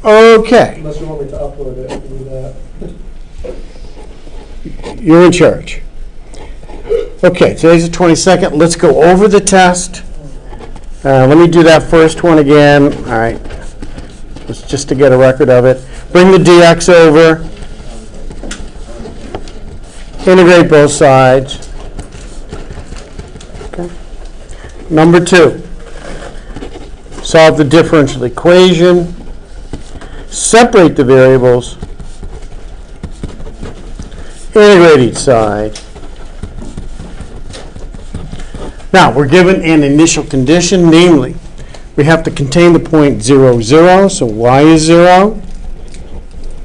Okay, Unless you want me to upload it, I can do that. you're in charge. Okay, today's the 22nd. Let's go over the test. Let me do that first one again. All right, just to get a record of it. Bring the dx over. Integrate both sides. Okay. Number 2, solve the differential equation. Separate the variables. Integrate each side. Now, we're given an initial condition, namely, we have to contain the point 0, 0, so y is 0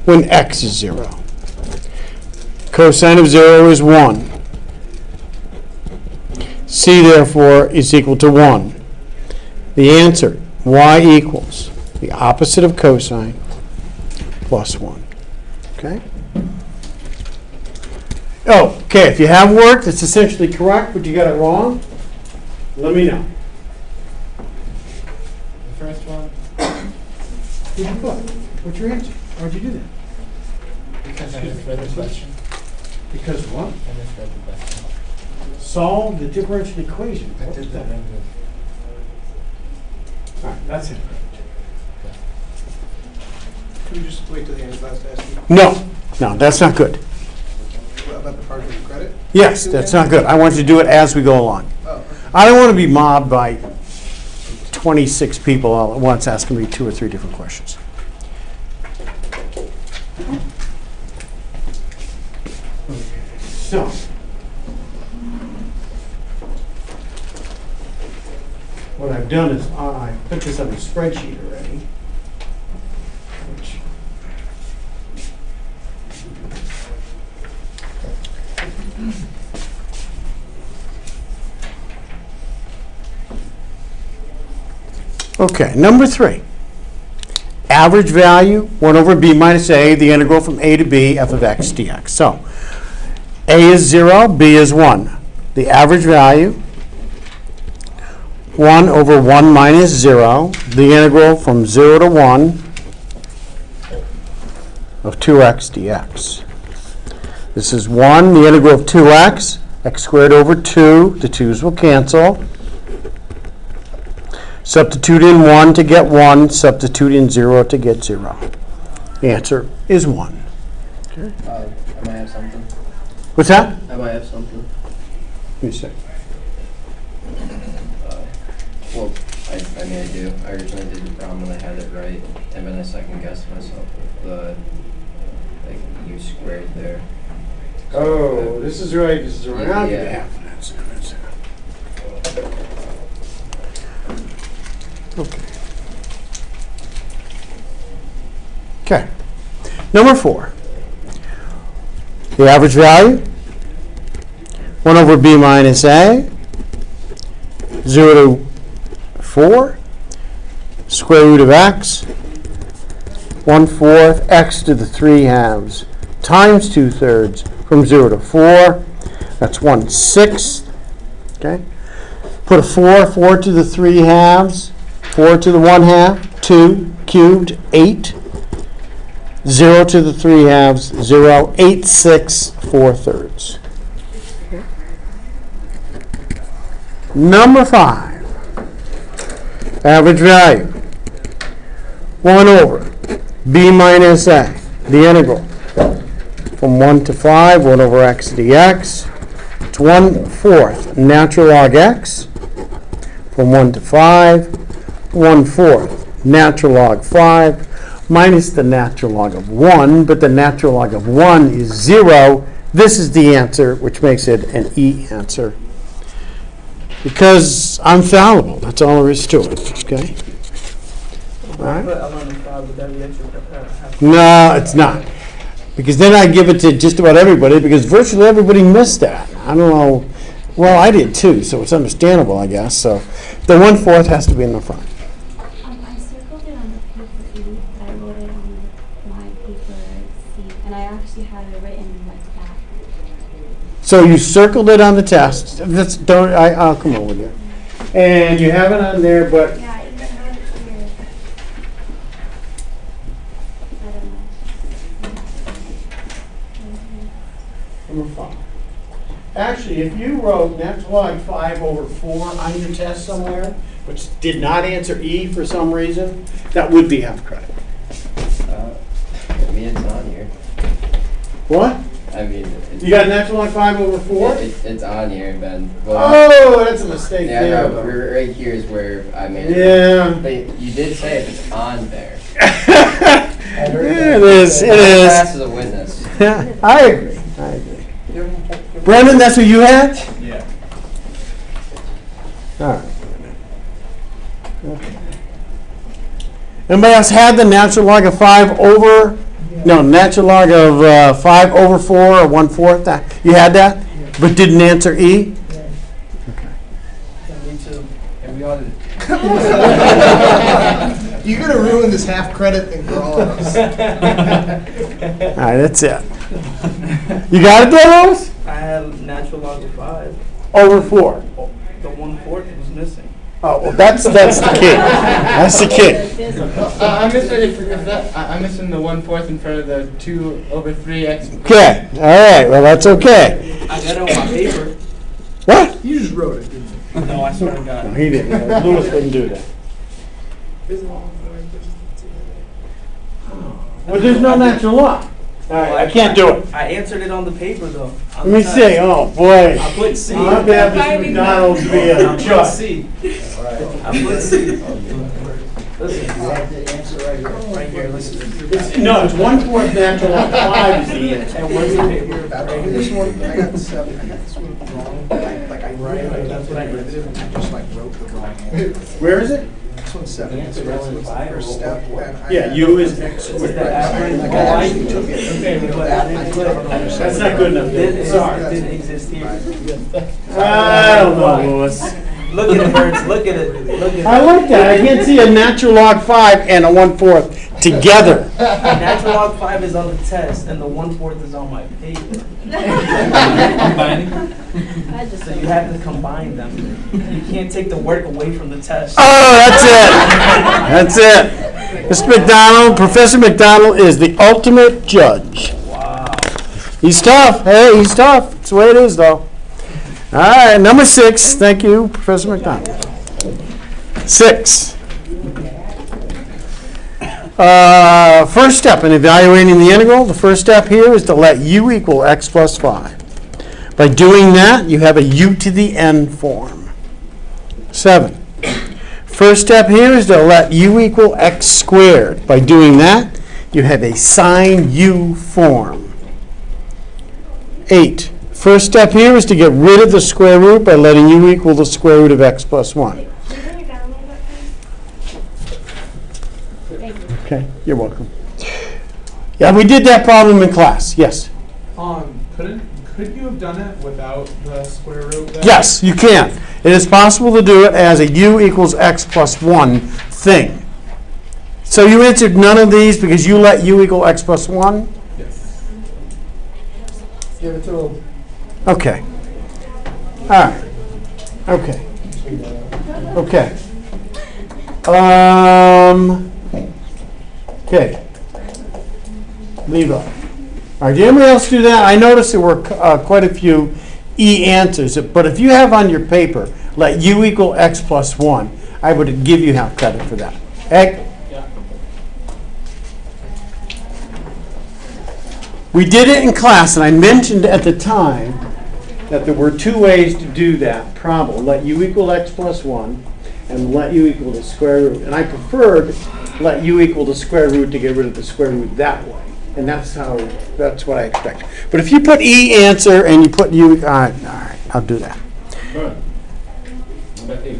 when x is 0. Cosine of 0 is 1. C, therefore, is equal to 1. The answer, y equals the opposite of cosine plus 1. Okay? Oh, okay, if you have work that's essentially correct, but you got it wrong, let me know. The first one, What'd you put? What's your answer? Why'd you do that? because I misread the question. Because what? I misread the question. Solve the differential equation. I did that. All right, that's it. Can you just wait till the end last to ask you No, that's not good. about the partial credit? Yes, that's not good. I want you to do it as we go along. Oh, okay. I don't want to be mobbed by 26 people all at once asking me 2 or 3 different questions. So, what I've done is I put this on a spreadsheet already. Which okay, number 3. Average value, 1 over b minus a, the integral from a to b, f of x dx. So, a is 0, b is 1. The average value, 1 over 1 minus 0, the integral from 0 to 1 of 2x dx. This is 1, the integral of 2x, x squared over 2, the 2's will cancel. Substitute in 1 to get 1, substitute in 0 to get 0. The answer is 1. I might have something. What's that? I might have something. Let me see. Well, I mean, I do. I originally did the problem and I had it right, and then I second guessed myself with the u squared there. Oh, this is right, this is right. I'll give you Yeah. half of that. Okay. Okay. Number 4. The average value, 1 over b minus a, 0 to 4, square root of x, 1/4, x to the 3 halves, times 2/3, from 0 to 4, that's 1/6, okay? Put a 4 to the 3 halves, 4 to the 1 half, 2 cubed, 8, 0 to the 3 halves, 0, 8, 6, 4/3. Number 5, average value, 1 over b minus a, the integral from 1 to 5, 1 over x dx. It's 1/4 natural log x from 1 to 5, 1/4 natural log 5 minus the natural log of 1, but the natural log of 1 is 0. This is the answer, which makes it an E answer. Because I'm fallible, that's all there is to it, okay? All right? No, it's not. Because then I give it to just about everybody, because virtually everybody missed that. I don't know. Well, I did too, so it's understandable, I guess. So the 1/4 has to be in the front. I circled it on the paper E, but I wrote it on my paper C, and I actually had it written like that. So you circled it on the test. I'll come over here. And you have it on there, but Yeah, I even have it here. Number 5. Actually, if you wrote natural log 5 over 4 on your test somewhere, which did not answer E for some reason, that would be half credit. I mean, it's on here. What? I mean, You got natural log 5 over 4? It's on here, Ben. Oh, that's a mistake Yeah, there. no, right here is where I made it. Yeah. But you did say if it's on there. It is. It Class is. is a witness. I agree. I agree. Brendan, that's what you had? Yeah. All right. Okay. Anybody else had the natural log of 5 over? No, natural log of 5 over 4 or 1/4. You had that, but didn't answer E. Me too. And we all did. You're gonna ruin this half credit thing for all of us. All right, that's it. You got it, Dennis? I had natural log of 5. Over 4. The 1/4 was missing. Oh, well, that's the key. That's the key. I'm missing the 1/4 in front of the 2 over 3x. Okay. All right. Well, that's okay. I got it on my paper. What? You just wrote it, didn't you? No, I swear to No, God. he didn't. Lewis wouldn't do that. Well, there's no natural law. All right, I can't do it. I answered it on the paper though. Let me see. Oh, boy. I put C. I'll have to have Mr. McDonald be a I put judge. C. I put C. Listen. Right here, listen. No, it's 1/4 natural law. 5 is the answer. And where's the paper? This one, I got 7. This one wrong. Like I wrote it, that's what I did. I just like wrote the wrong answer. Where is it? This one's 7. This one's the first step. Yeah, U is X With squared. the average. I Oh, actually took it. Okay, but That's not good enough. Sorry. It didn't exist here. I don't know, Lewis. Look at it, Burns. Look at it. Look at I it. looked at it. I can't see a natural log 5 and a 1/4 together. Natural log 5 is on the test, and the 1/4 is on my paper. So you have to combine them. You can't take the work away from the test. Oh, that's it. That's it. Mr. McDonald, Professor McDonald is the ultimate judge. Wow. He's tough. Hey, he's tough. That's the way it is, though. All right, number 6. Thank you, Professor McDonald. 6. First step in evaluating the integral, the first step here is to let u equal x plus 5. By doing that, you have a u to the n form. 7. First step here is to let u equal x squared. By doing that, you have a sine u form. 8. First step here is to get rid of the square root by letting u equal the square root of x plus 1. Okay, you're welcome. Yeah, we did that problem in class. Yes. Could you have done it without the square root there? Yes, you can. It is possible to do it as a u equals x plus 1 thing. So you answered none of these because you let u equal x plus 1? Yes. Give it to him. Okay. All right. Okay. Okay. Okay. Leave off. All right, did anybody else do that? I noticed there were quite a few E answers, but if you have on your paper, let u equal x plus 1, I would give you half credit for that. Okay? Yeah. We did it in class, and I mentioned at the time that there were 2 ways to do that problem. Let u equal x plus 1, and let u equal the square root. And I preferred let u equal the square root to get rid of the square root that way. And that's what I expect. But if you put E answer and you put U, all right, I'll do that. Good. Number 8.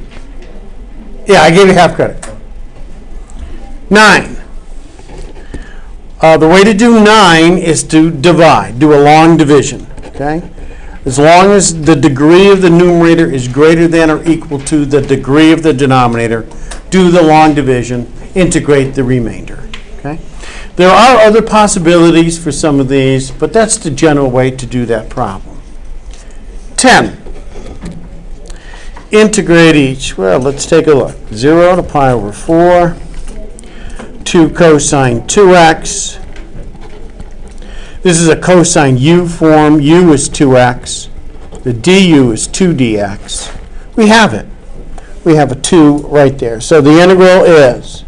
Yeah, I gave you half credit. 9. The way to do 9 is to divide, do a long division, okay? As long as the degree of the numerator is greater than or equal to the degree of the denominator, do the long division, integrate the remainder, okay? There are other possibilities for some of these, but that's the general way to do that problem. 10. Integrate each. Well, let's take a look. 0 to pi over 4, 2 cosine 2x, This is a cosine u form. U is 2x. The du is 2dx. We have it. We have a 2 right there. So the integral is,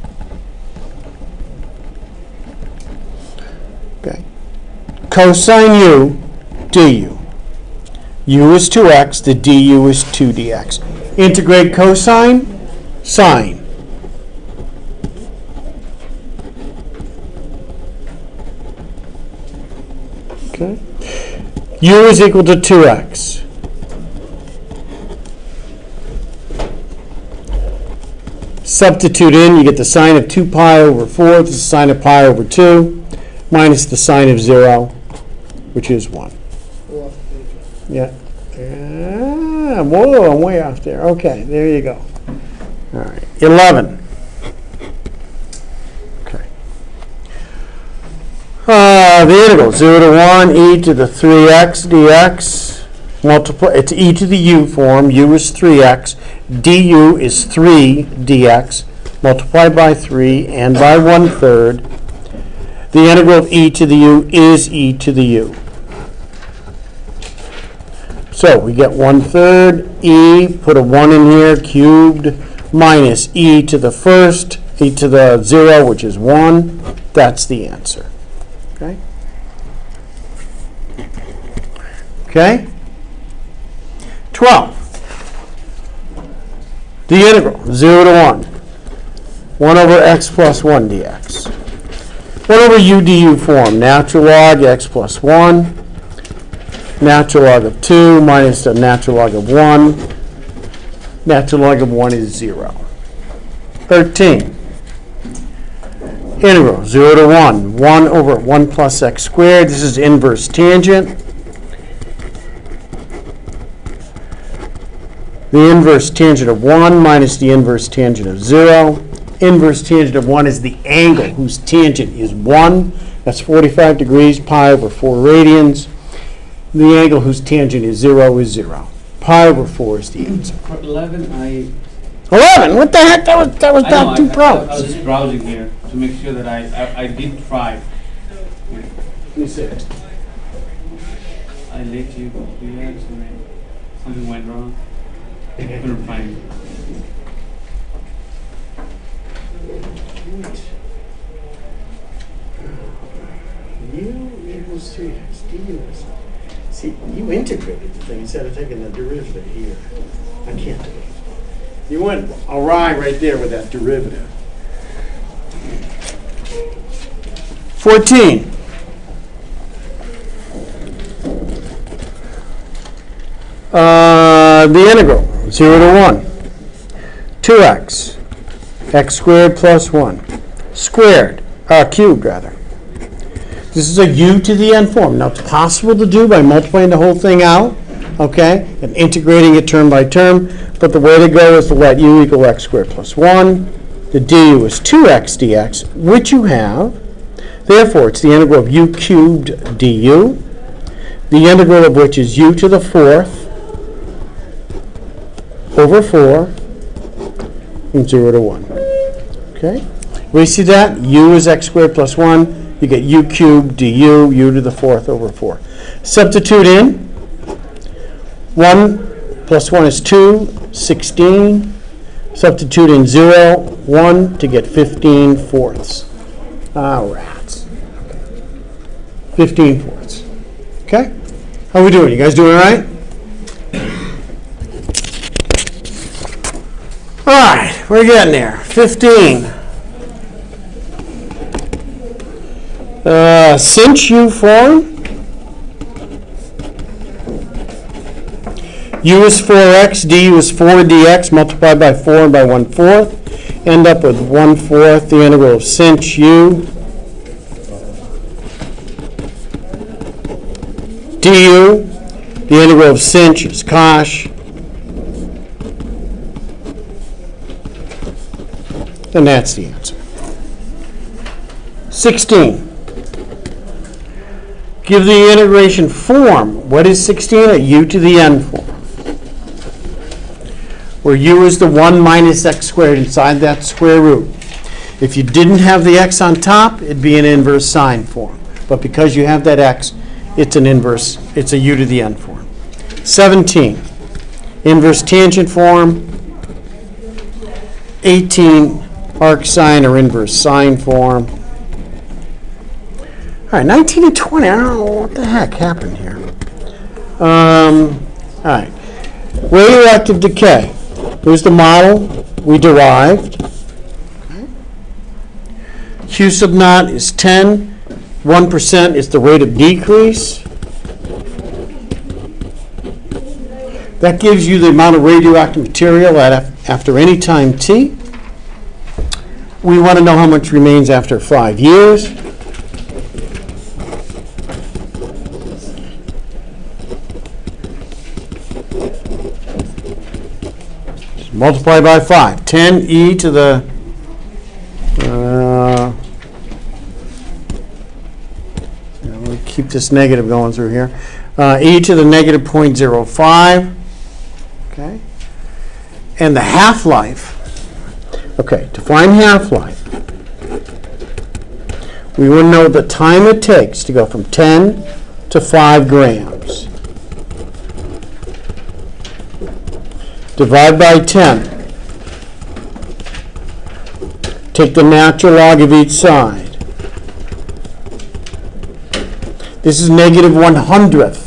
okay, cosine u du. U is 2x. The du is 2dx. Integrate cosine, sine. Okay. U is equal to 2x. Substitute in, you get the sine of 2 pi over 4, this is the sine of pi over 2, minus the sine of 0, which is 1. Yeah. Whoa, I'm way off there. Okay, there you go. All right, 11. Okay. The integral, 0 to 1, e to the 3x dx. Multiply, it's e to the u form. U is 3x. Du is 3 dx. Multiplied by 3 and by 1/3. The integral of e to the u is e to the u. So we get 1/3 e, put a 1 in here, cubed, minus e to the first, e to the 0, which is 1. That's the answer. Okay? Okay? 12. The integral, 0 to 1. 1 over x plus 1 dx. 1 over u du form, natural log x plus 1. Natural log of 2 minus the natural log of 1. Natural log of 1 is 0. 13. Integral, 0 to 1. 1 over 1 plus x squared. This is inverse tangent. The inverse tangent of 1 minus the inverse tangent of 0. Inverse tangent of 1 is the angle whose tangent is 1. That's 45 degrees, pi over 4 radians. The angle whose tangent is 0 is 0. Pi over 4 is the answer. For 11, 11? What the heck? That was I not know, two I problems. was just browsing here to make sure that I did try. Let me see it. I let you do that, so something went wrong. I couldn't find it. U equals 3x. Du is. See, you integrated the thing instead of taking the derivative here. I can't do it. You went awry right there with that derivative. 14. The integral, 0 to 1. 2x. X squared plus 1. Squared. Cubed, rather. This is a u to the n form. Now, it's possible to do by multiplying the whole thing out, okay, and integrating it term by term, but the way to go is to let u equal x squared plus 1. The du is 2x dx, which you have. Therefore, it's the integral of u cubed du, the integral of which is u to the 4th over 4 from 0 to 1. Okay? We see that? U is x squared plus 1. You get u cubed du, u to the 4th over 4. Substitute in. 1 plus 1 is 2, 16. Substitute in 0, 1 to get 15 fourths. Ah, rats. 15 fourths. Okay? How are we doing? You guys doing all right? All right, we're getting there. 15. Since u form, u is 4x, du is 4 dx, multiplied by 4 and by 1/4. End up with 1/4 the integral of since u du. The integral of since is cosh. And that's the answer. 16. Give the integration form. What is 16? A u to the n form. Where u is the 1 minus x squared inside that square root. If you didn't have the x on top, it'd be an inverse sine form. But because you have that x, it's an inverse, it's a u to the n form. 17, inverse tangent form. 18, arc sine or inverse sine form. All right, 19 and 20, I don't know what the heck happened here. All right, radioactive decay. Here's the model we derived. Q sub naught is 10. 1% is the rate of decrease. That gives you the amount of radioactive material after any time t. We want to know how much remains after 5 years. Just multiply by 5. 10e to the we'll keep this negative going through here. E to the negative 0.05. Okay. And the half-life. Okay, to find half-life, we want to know the time it takes to go from 10 to 5 grams. Divide by 10. Take the natural log of each side. This is negative 1/100th,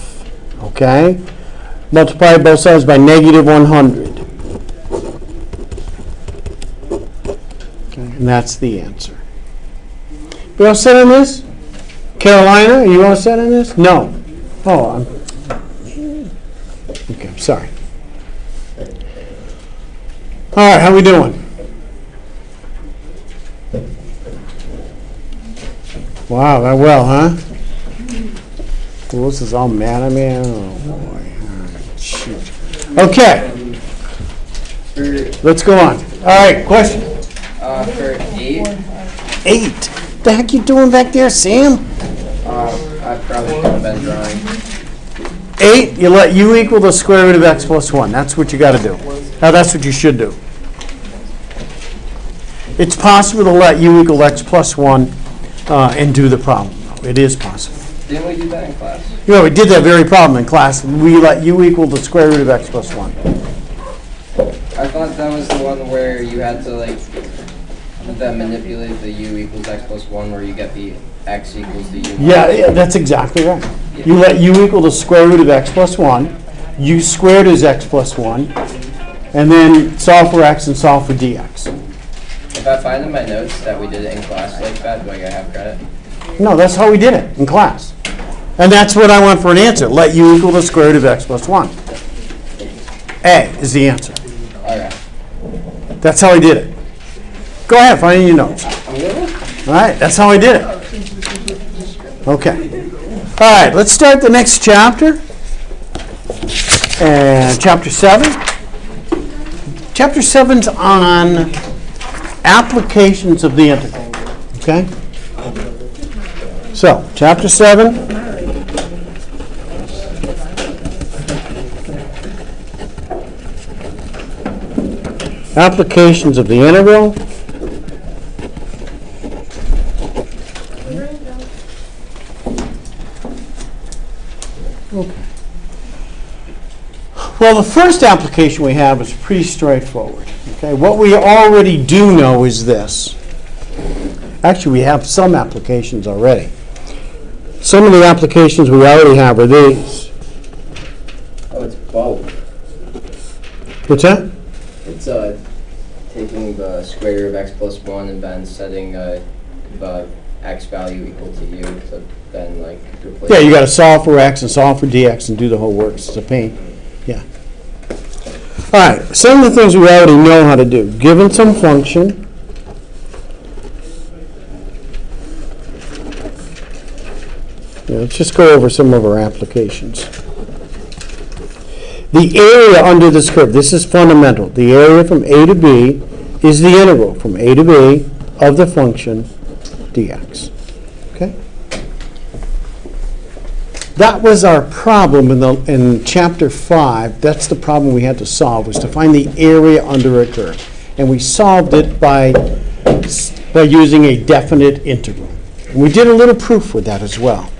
okay? Multiply both sides by negative 100. Okay, and that's the answer. You all set on this? Carolina, are you all set on this? No. Oh, okay, sorry. All right, how we doing? Wow, that well, huh? Well, this is all mad at me. Oh, boy. Shoot. Okay. Let's go on. All right, question? For 8, 8. The heck you doing back there, Sam? I probably should have been drawing. 8, you let u equal the square root of x plus 1. That's what you got to do. Now, that's what you should do. It's possible to let u equal x plus 1 and do the problem. It is possible. Didn't we do that in class? You know, we did that very problem in class. We let u equal the square root of x plus 1. I thought that was the one where you had to manipulate the u equals x plus 1 where you get the x equals the u. Yeah, that's exactly right. You let u equal the square root of x plus 1. U squared is x plus 1. And then solve for x and solve for dx. If I find in my notes that we did it in class like that, do I get half credit? No, that's how we did it in class. And that's what I want for an answer. Let u equal the square root of x plus 1. A is the answer. Okay. That's how I did it. Go ahead, find in your notes. All right, that's how I did it. Okay. All right, let's start the next chapter. And chapter 7. Chapter 7's on applications of the integral. Okay? So, chapter 7. Applications of the integral. Okay. Well, the first application we have is pretty straightforward. Okay, what we already do know is this. Actually, we have some applications already. Some of the applications we already have are these. Oh, it's bulk. What's that? It's taking the square root of x plus 1 and then setting the x value equal to u to then replace. Yeah, you got to solve for x and solve for dx and do the whole works. It's a pain. Yeah. All right, some of the things we already know how to do. Given some function, let's just go over some of our applications. The area under this curve, this is fundamental. The area from a to b is the integral from a to b of the function dx. Okay? That was our problem in chapter 5. That's the problem we had to solve, was to find the area under a curve. And we solved it by using a definite integral. We did a little proof with that as well.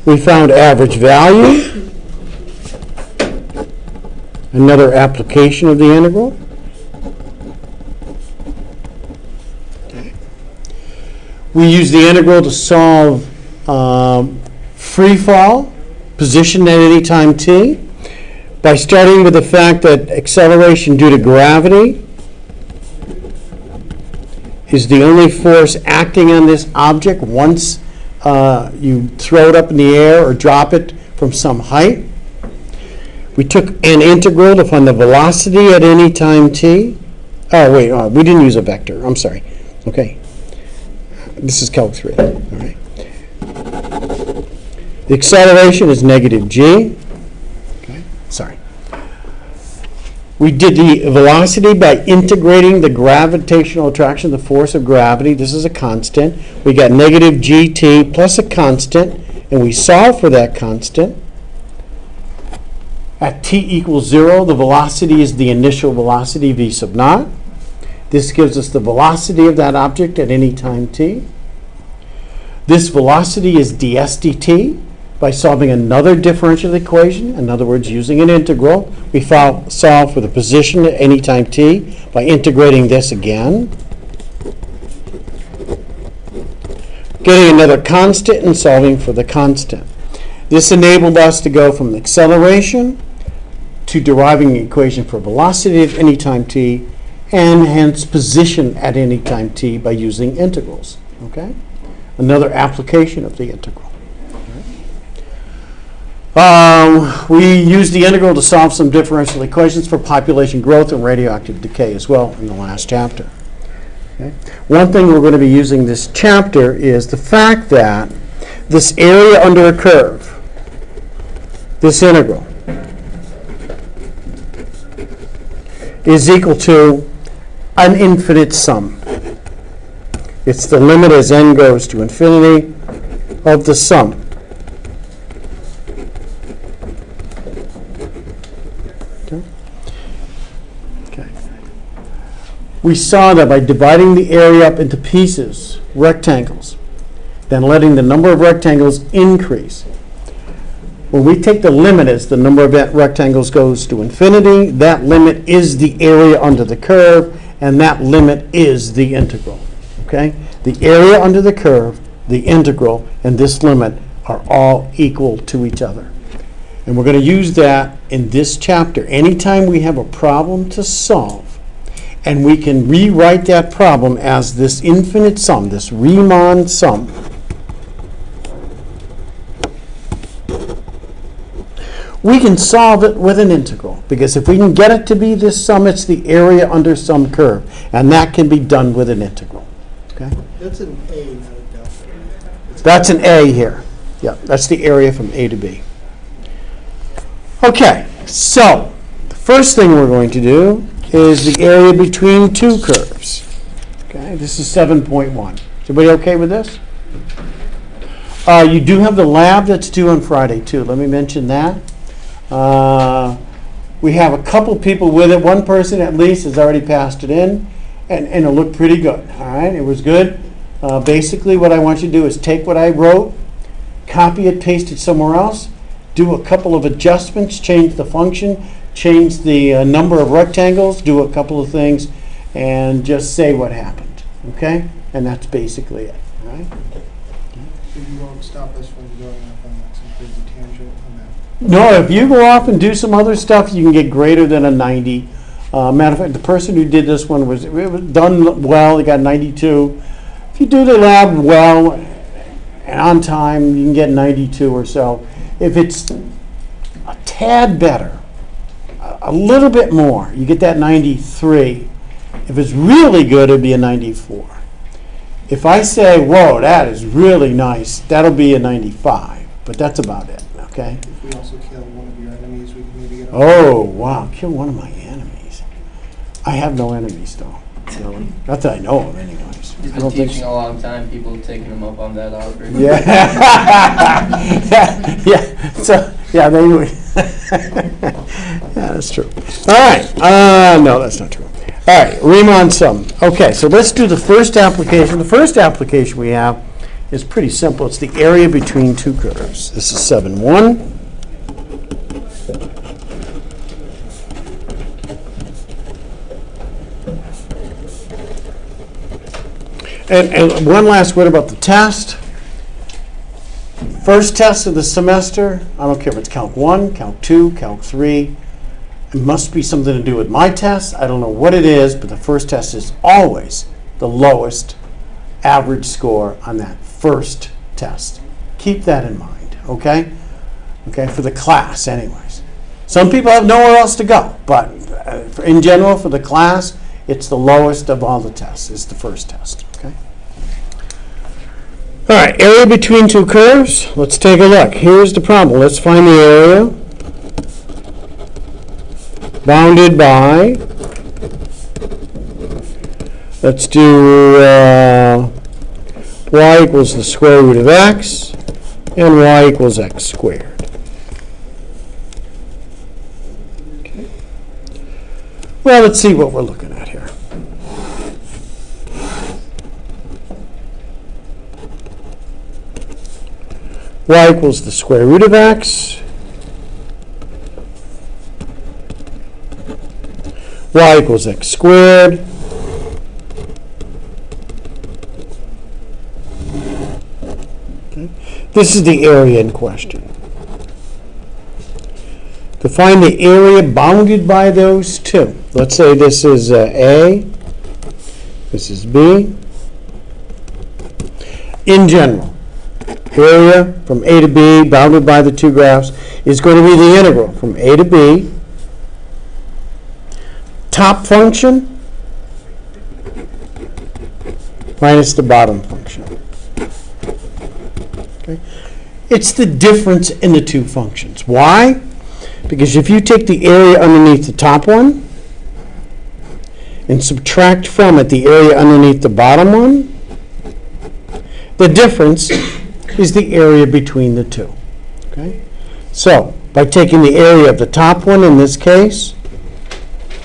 We found average value, another application of the integral. Okay. We use the integral to solve free fall, position at any time t, by starting with the fact that acceleration due to gravity is the only force acting on this object once you throw it up in the air or drop it from some height. We took an integral to find the velocity at any time t. Oh, wait, we didn't use a vector. I'm sorry. Okay. This is Calc 3. All right. The acceleration is negative g. Okay. Sorry. We did the velocity by integrating the gravitational attraction, the force of gravity. This is a constant. We got negative gt plus a constant, and we solve for that constant. At t equals 0, the velocity is the initial velocity, v sub naught. This gives us the velocity of that object at any time t. This velocity is ds dt. By solving another differential equation, in other words, using an integral, we solve for the position at any time t by integrating this again. Getting another constant and solving for the constant. This enabled us to go from the acceleration to deriving an equation for velocity at any time t, and hence position at any time t by using integrals. Okay? Another application of the integral. We used the integral to solve some differential equations for population growth and radioactive decay as well in the last chapter. Okay? One thing we're going to be using this chapter is the fact that this area under a curve, this integral, is equal to an infinite sum. It's the limit as n goes to infinity of the sum. We saw that by dividing the area up into pieces, rectangles, then letting the number of rectangles increase. When we take the limit as the number of rectangles goes to infinity, that limit is the area under the curve, and that limit is the integral. Okay? The area under the curve, the integral, and this limit are all equal to each other. And we're going to use that in this chapter. Anytime we have a problem to solve, and we can rewrite that problem as this infinite sum, this Riemann sum. We can solve it with an integral, because if we can get it to be this sum, it's the area under some curve, and that can be done with an integral. Okay? That's an A, not a delta. That's an A here. Yeah, that's the area from A to B. Okay, so the first thing we're going to do is the area between two curves. Okay, this is 7.1. Is everybody okay with this? You do have the lab that's due on Friday, too. Let me mention that. We have a couple people with it. One person, at least, has already passed it in, and it looked pretty good. All right, it was good. Basically, what I want you to do is take what I wrote, copy it, paste it somewhere else, do a couple of adjustments, change the function, change the number of rectangles, do a couple of things, and just say what happened. Okay? And that's basically it. All right? So you won't stop us from going off on that, some crazy tangent on that? No, if you go off and do some other stuff, you can get greater than a 90. Matter of fact, the person who did this one it was done well. He got 92. If you do the lab well and on time, you can get 92 or so. If it's a tad better, a little bit more, you get that 93. If it's really good, it'd be a 94. If I say, whoa, that is really nice, that'll be a 95. But that's about it, okay? If we also kill one of your enemies, we can maybe get Oh, wow, kill one of my enemies. I have no enemies, though. Not that I know of, anyways. You've I don't been think teaching so. a long time, people have taken them up on that offer. Yeah. Yeah. So, yeah, they would. Yeah, that's true. All right. No, that's not true. All right, Riemann sum. Okay, so let's do the first application. The first application we have is pretty simple. It's the area between two curves. This is 7-1. And one last word about the test. First test of the semester, I don't care if it's Calc 1, Calc 2, Calc 3. It must be something to do with my test. I don't know what it is, but the first test is always the lowest average score on that first test. Keep that in mind, okay? Okay, for the class anyways. Some people have nowhere else to go, but in general, for the class, it's the lowest of all the tests. It's the first test, okay? All right, area between two curves. Let's take a look. Here's the problem. Let's find the area bounded by, let's do y equals the square root of x and y equals x squared. Okay. Well, let's see what we're looking at here. Y equals the square root of x. Y equals x squared. Okay. This is the area in question. To find the area bounded by those two. Let's say this is A, this is B. In general, area from A to B bounded by the two graphs is going to be the integral from A to B. Top function minus the bottom function. Okay. It's the difference in the two functions. Why? Because if you take the area underneath the top one and subtract from it the area underneath the bottom one, the difference is the area between the two. Okay? So, by taking the area of the top one in this case,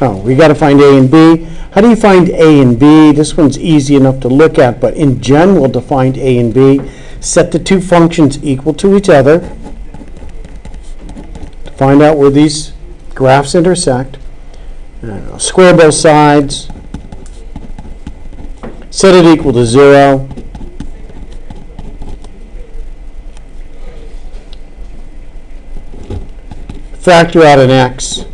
we got to find A and B. How do you find A and B? This one's easy enough to look at, but in general, to find A and B, set the two functions equal to each other to find out where these graphs intersect. Square both sides. Set it equal to 0. Factor out an x.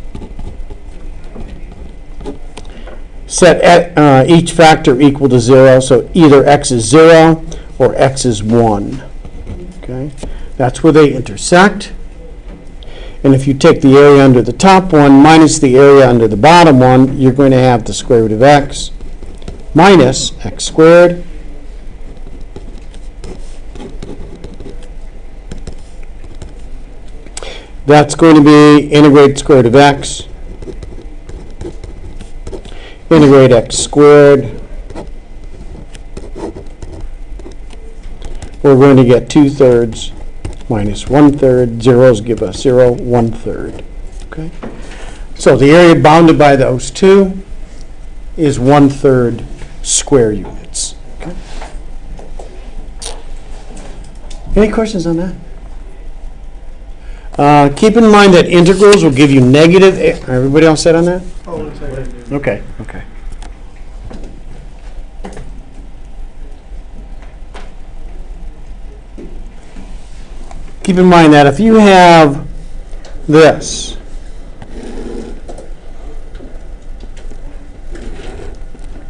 Set each factor equal to 0, so either x is 0 or x is 1. Okay, that's where they intersect. And if you take the area under the top one minus the area under the bottom one, you're going to have the square root of x minus x squared. That's going to be integrate square root of x. Integrate x squared. We're going to get 2/3 minus 1/3. Zeros give us 0, 1/3. Okay. So the area bounded by those two is 1/3 square units. Okay. Any questions on that? Keep in mind that integrals will give you negative. Everybody all set on that? Oh, looks like I do. Okay, okay. Keep in mind that if you have this,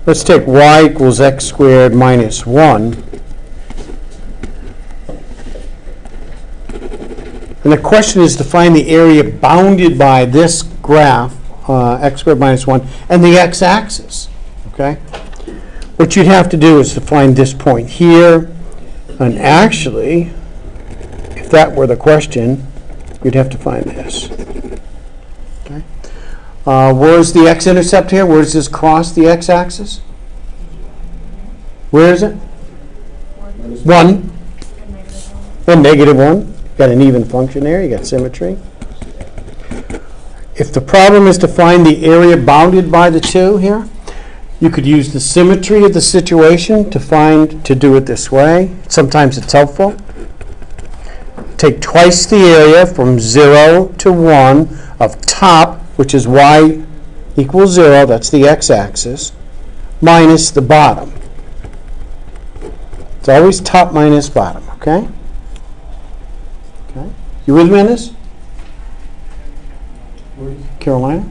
let's take y equals x squared minus 1. And the question is to find the area bounded by this graph, x squared minus 1, and the x-axis. Okay? What you'd have to do is to find this point here, and actually, if that were the question, you'd have to find this. Okay? Where's the x-intercept here? Where does this cross the x-axis? Where is it? 1. And negative 1. Got an even function there. You got symmetry. If the problem is to find the area bounded by the two here, You could use the symmetry of the situation to do it this way. Sometimes it's helpful. Take twice the area from 0 to 1 of top, which is y equals 0, that's the x-axis, minus the bottom. It's always top minus bottom, okay? Okay. You with me on this? Carolina?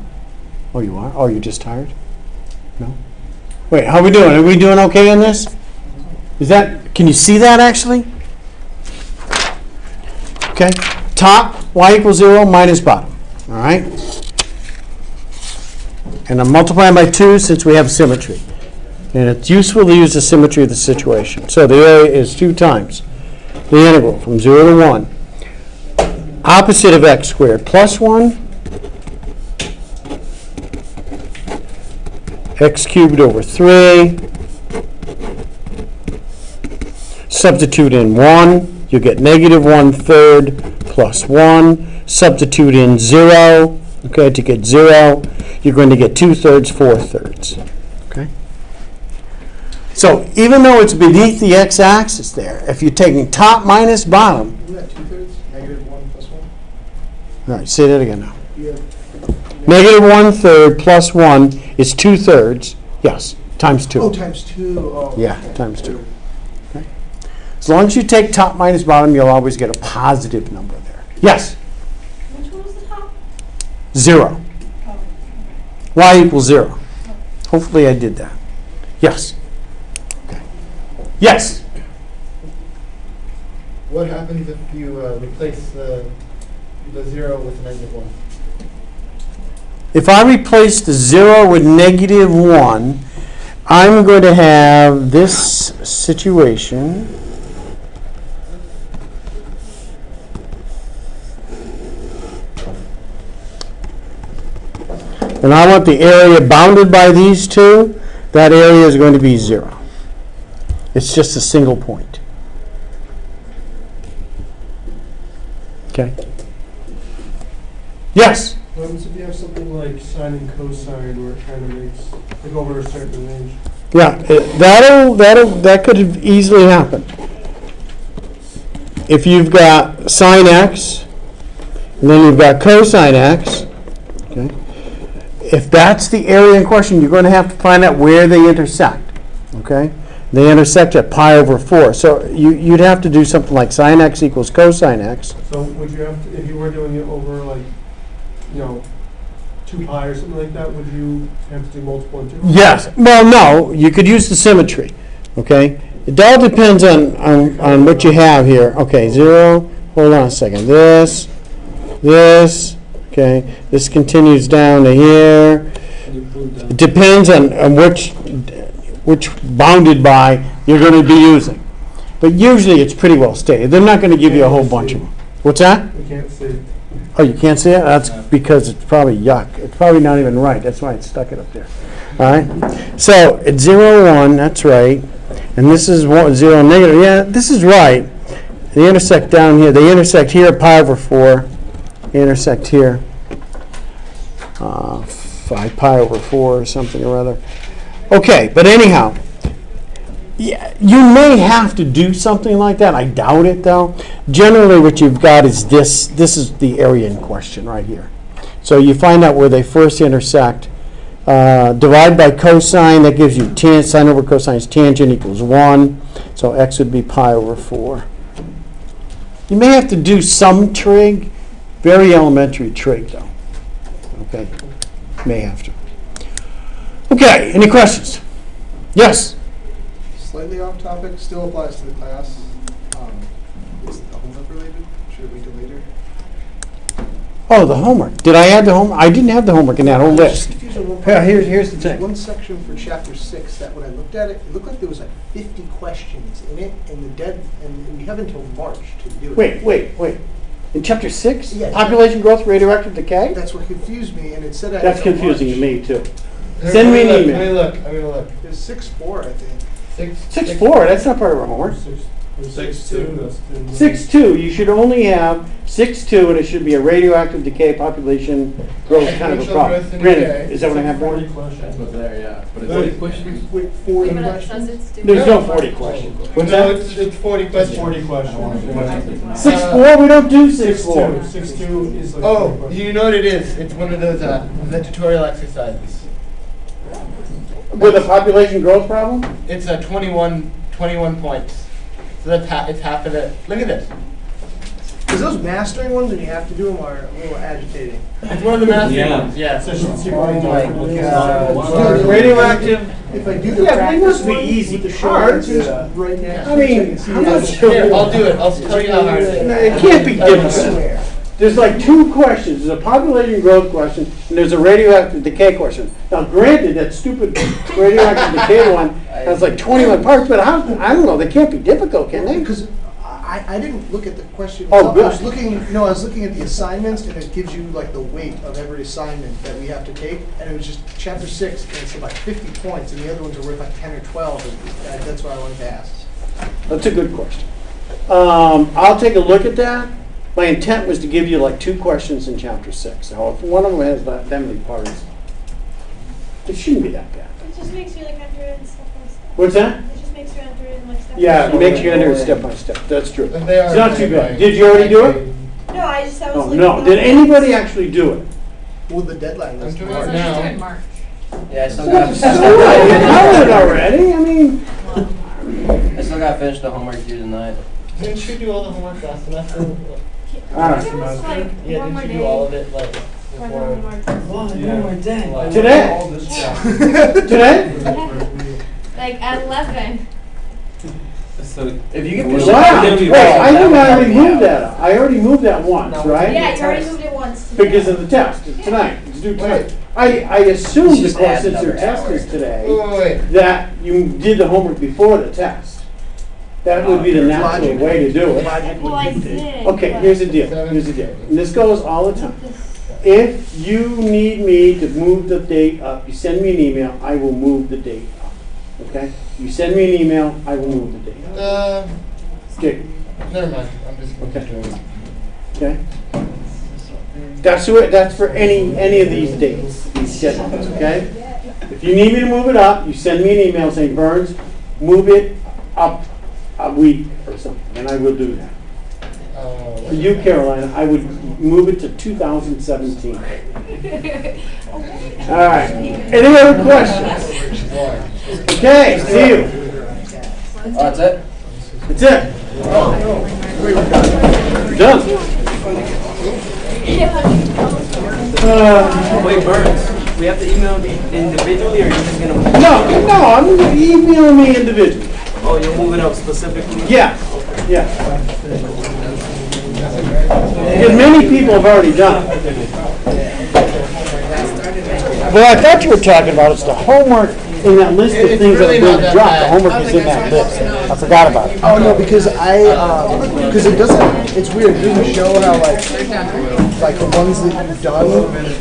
Oh, you are? Oh, you're just tired? No? Wait, how are we doing? Are we doing okay on this? Can you see that actually? Okay. Top, y equals 0, minus bottom. All right? And I'm multiplying by 2 since we have symmetry. And it's useful to use the symmetry of the situation. So the area is 2 times the integral from 0 to 1. Opposite of x squared plus 1. X cubed over 3. Substitute in 1. You get negative 1/3 plus 1. Substitute in 0. Okay, to get 0, you're going to get 2/3, 4/3. Okay? So even though it's beneath the x-axis there, if you're taking top minus bottom. Isn't that 2/3? Negative 1 plus 1? All right, say that again now. Yeah. Negative 1/3 plus 1 is 2/3. Yes, times 2. Oh, times 2. Oh. Yeah, times 2. Okay. As long as you take top minus bottom, you'll always get a positive number there. Yes? Which one was the top? 0. Oh, Y equals 0. Hopefully I did that. Yes? Okay. Yes? What happens if you replace the 0 with a negative 1? If I replace the 0 with negative 1, I'm going to have this situation. And I want the area bounded by these two. That area is going to be 0. It's just a single point. Okay? Yes? What happens if you have something like sine and cosine where it kind of makes, like over a certain range? Yeah, that could have easily happened. If you've got sine x, and then you've got cosine x, okay? If that's the area in question, you're going to have to find out where they intersect, okay? They intersect at pi over 4. So you'd have to do something like sine x equals cosine x. So would you have to, if you were doing it over like, 2 pi or something like that, would you have to do multiple and 2? Yes. Well, no, you could use the symmetry, okay? It all depends on what you have here. Okay, 0, hold on a second. This, okay, this continues down to here. It depends on which bounded by you're going to be using. But usually it's pretty well stated. They're not going to give you a whole bunch of them. What's that? We can't see it. Oh, you can't see it? That's because it's probably yuck. It's probably not even right. That's why it stuck it up there. All right? So it's 0, 1, that's right. And this is 0, negative. Yeah, this is right. They intersect down here. They intersect here at pi over 4. They intersect here. 5 pi over 4 or something or other. Okay, but anyhow, yeah, you may have to do something like that. I doubt it, though. Generally, what you've got is this. This is the area in question right here. So you find out where they first intersect. Divide by cosine. That gives you tan. Sine over cosine is tangent equals 1. So x would be pi over 4. You may have to do some trig. Very elementary trig, though. Okay. May have to. Okay. Any questions? Yes? Slightly off topic, still applies to the class. Is the homework related? Should it wait till later? Oh, the homework. Did I add the homework? I didn't have the homework in that whole list. Yeah, here's the There's thing. one section for chapter 6 that when I looked at it, it looked like there was like 50 questions in it, and we have until March to do it. Wait. In chapter 6? Yeah. Population growth, radioactive decay? That's what confused me, and it said I had That's till confusing to March. me, too. Send me an email. I'm gonna look. It's 6-4, I think. 6-4, that's not part of our homework. 6-2. 6.2, you should only have 6.2, and it should be a radioactive decay population growth kind of a Exponential problem. growth and Granted, decay. is that what I have, Brian? 40 questions. What's there, yeah. But it's 40 questions. Wait, 40 Wait, but it questions? says it's There's no 40 questions. What's No, that? it's 40 That's questions. 40 questions. 6.4, we don't do 6.4. 6-2 is like. Oh, 40 questions. you know what it is? It's one of those the tutorial exercises. With a population growth problem? It's 21 points. So it's half of it. Look at this. Because those mastering ones, when you have to do them, are a little agitating. It's one of the master Yeah. ones. Yeah. Efficiency Oh rating. my God. Dude, radioactive, If I do the Yeah, they practice must be one easy. with the show Hard. answers right next to I each, mean, can see I'm the not answer. sure. Here, I'll do it. I'll tell you how hard it No, is. it can't be I difficult. swear. There's like two questions. There's a population growth question, and there's a radioactive decay question. Now, granted, that stupid radioactive decay one has like 21 parts, but I don't know, they can't be difficult, can they? Because I didn't look at the question. Oh, I good. was looking, no, I was looking at the assignments, and it gives you like the weight of every assignment that we have to take, and it was just chapter 6, and it's like 50 points, and the other ones are worth like 10 or 12, and that's why I wanted to ask. That's a good question. I'll take a look at that. My intent was to give you like 2 questions in chapter 6. Now, if one of them has that many parts, it shouldn't be that bad. It just makes you like enter in step by step. What's that? It just makes you enter in like step by Yeah, step. it makes you enter it step by step. That's true. They are It's not too very bad. Did you already do it? No, I was Oh, looking no. at Did the- anybody actually do it? Well, the deadline was I'm doing March. it now. in March. Yeah, I still You got. know it already. I mean, I still got to finish the homework due tonight. Didn't you do all the homework last semester? all right. Give us like Yeah, one more didn't day. you do all of it like for before? one more test. One more day. Like- Today? All this stuff. Today? Like at 11. So If you can Wow. finish Wow. it, Wait, I think I already moved that up. I already moved that once, right? Yeah, you already moved it once. today. Because of the test. It's tonight. It's due tonight. I assumed, of Just course, add since your another test hour. is today, Wait. that you did the homework before the test. That would be the natural Logic. way to do it. Well, I did. Okay, but- here's the deal. Here's the deal. And this goes all the time. If you need me to move the date up, you send me an email, I will move the date up. Okay? You send me an email, I will move the date up. Okay? Never mind. I'm just going to do it. Okay? That's for any of these dates, these deadlines, okay? If you need me to move it up, you send me an email saying, Burns, move it up a week or something, and I will do that. For you, Carolina, I would move it to 2017. All right. Any other questions? Okay, see you. Oh, that's it? That's it. Done. Wait, Burns, we have to email individually, or you're just gonna? No, I'm going to email me individually. Oh, you'll move it up specifically? Yeah, yeah. Because many people have already done it. Well, I thought you were talking about it's the homework in that list of It's things that really are going not to that drop. bad. The homework is in that list. I forgot about it. Oh, no, because because it doesn't, it's weird, it doesn't show how like the ones that you've done,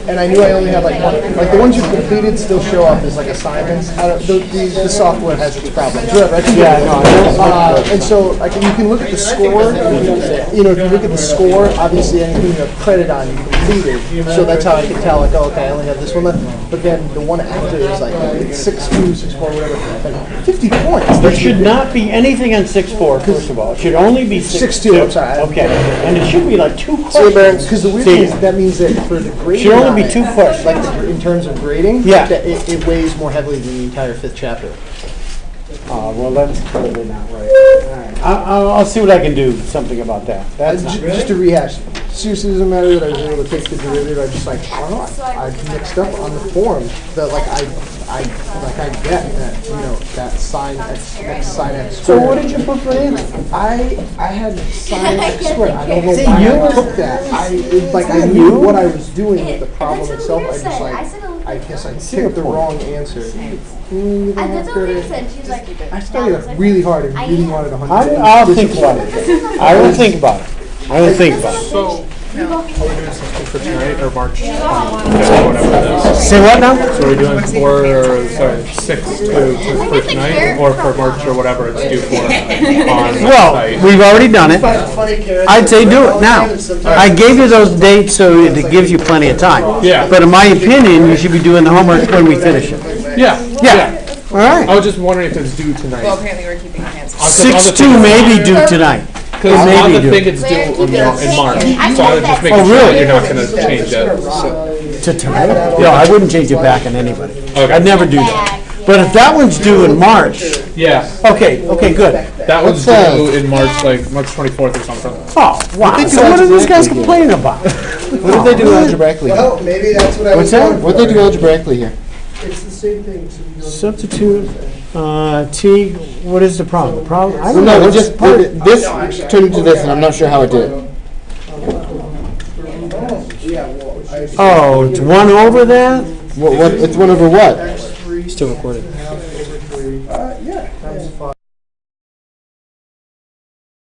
and I knew I only had like one, like the ones you've completed still show up as like assignments. I don't, the software has its problems, whatever. I can do Yeah, it. no, I know. And so, like, you can look at the score, you know, if you look at the score, obviously anything you have credit on, you completed, so that's how I can tell, like, oh, okay, I only have this one left, but then the one after is like, it's 6-2, 6-4, whatever, like, 50 points. There should not be anything on 6.4, first of all. It should only be 6.2, I'm sorry. Okay, and it should be like 2 See, questions. because the weird See, thing is, that means that for the grading Should only on be it, 2 questions. like in terms of grading, Yeah. that it weighs more heavily than the entire 5th chapter. Oh, well, that's probably not right. All right. I'll see what I can do, something about that. That's not. Just to rehash, seriously, it doesn't matter that I was able to take the derivative. I just like, I don't know, I mixed up on the form that like I get that, you know, that sine x sine x So squared. what did you put for answer? I had sine x squared. I don't know Is it why you? I took that. I knew what I was doing with the problem itself. I just like, I guess I picked the wrong answer. You don't have That's what Leah credit. said. She's like, I studied really hard and really wanted 100. I'll think about it. I will think about it. I will think about it. So, For tonight or March 25th, whatever it is. Say what now? So are we doing 6 for tonight, or for March or whatever it's due for on the Well, site? we've already done it. I'd say do it now. I gave you those dates so it gives you plenty of time. Yeah. But in my opinion, you should be doing the homework when we finish it. Yeah. Yeah. All I right. was just wondering if it's due tonight. Well, apparently we're keeping our hands. 6-2 may be due tonight. Because on maybe the do thing it. it's due in March, so I was just Oh, making sure really? that you're not going to change it. To tonight? No, I wouldn't change it back on anybody. Okay. I'd never do that. But if that one's due in March, Yeah, okay, good. that was due in March, like March 24th or something. Oh, wow. So what are these guys complaining about? What did they do algebraically? Well, maybe that's what I What's that? What did they do algebraically here? It's the same thing. Substitute, T, what is the problem? The problem, I Well, don't know. no, what's just the part- this turned into this, and I'm not sure how it did. Oh, it's 1 over that? What? It's 1 over what? Still recorded.